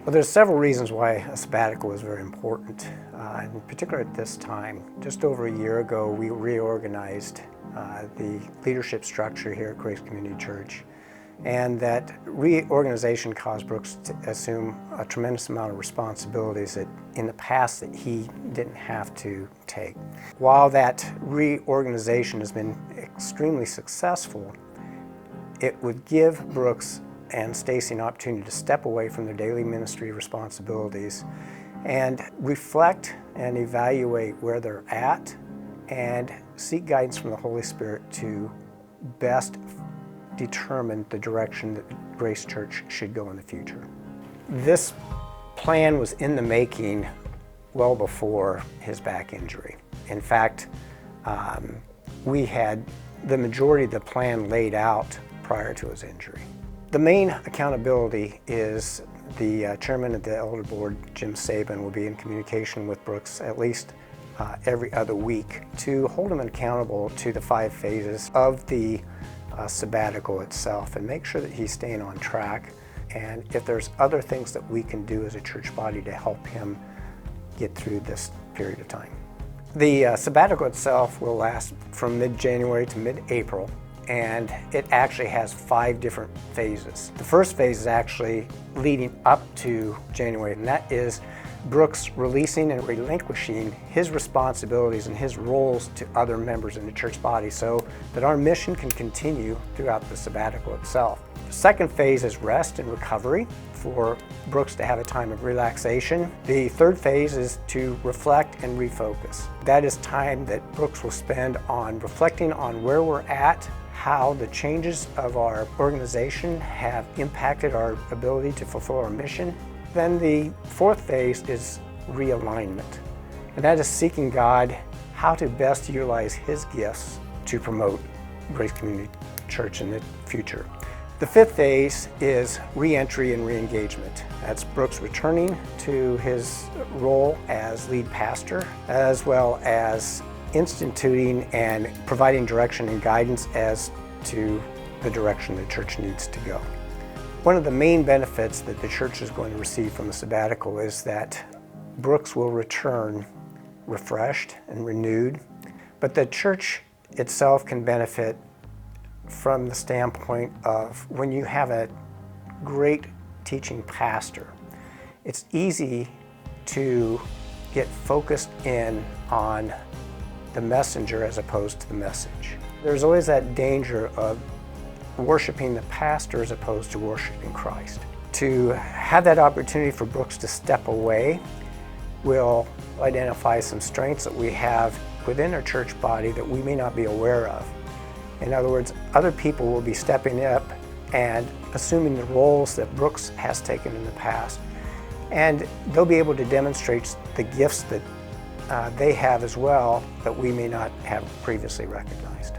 Well, there's several reasons why a sabbatical is very important. In particular at this time, just over a year ago, we reorganized the leadership structure here at Grace Community Church. And that reorganization caused Brooks to assume a tremendous amount of responsibilities that in the past that he didn't have to take. While that reorganization has been extremely successful, it would give Brooks and Stacy an opportunity to step away from their daily ministry responsibilities and reflect and evaluate where they're at and seek guidance from the Holy Spirit to best determine the direction that Grace Church should go in the future. This plan was in the making well before his back injury. In fact, we had the majority of the plan laid out prior to his injury. The main accountability is the chairman of the elder board, Jim Saban, will be in communication with Brooks at least every other week to hold him accountable to the 5 phases of the sabbatical itself and make sure that he's staying on track, and if there's other things that we can do as a church body to help him get through this period of time. The sabbatical itself will last from mid-January to mid-April, and it actually has 5 different phases. The first phase is actually leading up to January, and that is Brooks releasing and relinquishing his responsibilities and his roles to other members in the church body so that our mission can continue throughout the sabbatical itself. The second phase is rest and recovery for Brooks to have a time of relaxation. The third phase is to reflect and refocus. That is time that Brooks will spend on reflecting on where we're at, how the changes of our organization have impacted our ability to fulfill our mission. Then the fourth phase is realignment, and that is seeking God how to best utilize His gifts to promote Grace Community Church in the future. The fifth phase is re-entry and re-engagement. That's Brooks returning to his role as lead pastor, as well as instituting and providing direction and guidance as to the direction the church needs to go. One of the main benefits that the church is going to receive from the sabbatical is that Brooks will return refreshed and renewed, but the church itself can benefit from the standpoint of when you have a great teaching pastor, it's easy to get focused in on the messenger as opposed to the message. There's always that danger of worshiping the pastor as opposed to worshiping Christ. To have that opportunity for Brooks to step away will identify some strengths that we have within our church body that we may not be aware of. In other words, other people will be stepping up and assuming the roles that Brooks has taken in the past, and they'll be able to demonstrate the gifts that they have as well that we may not have previously recognized.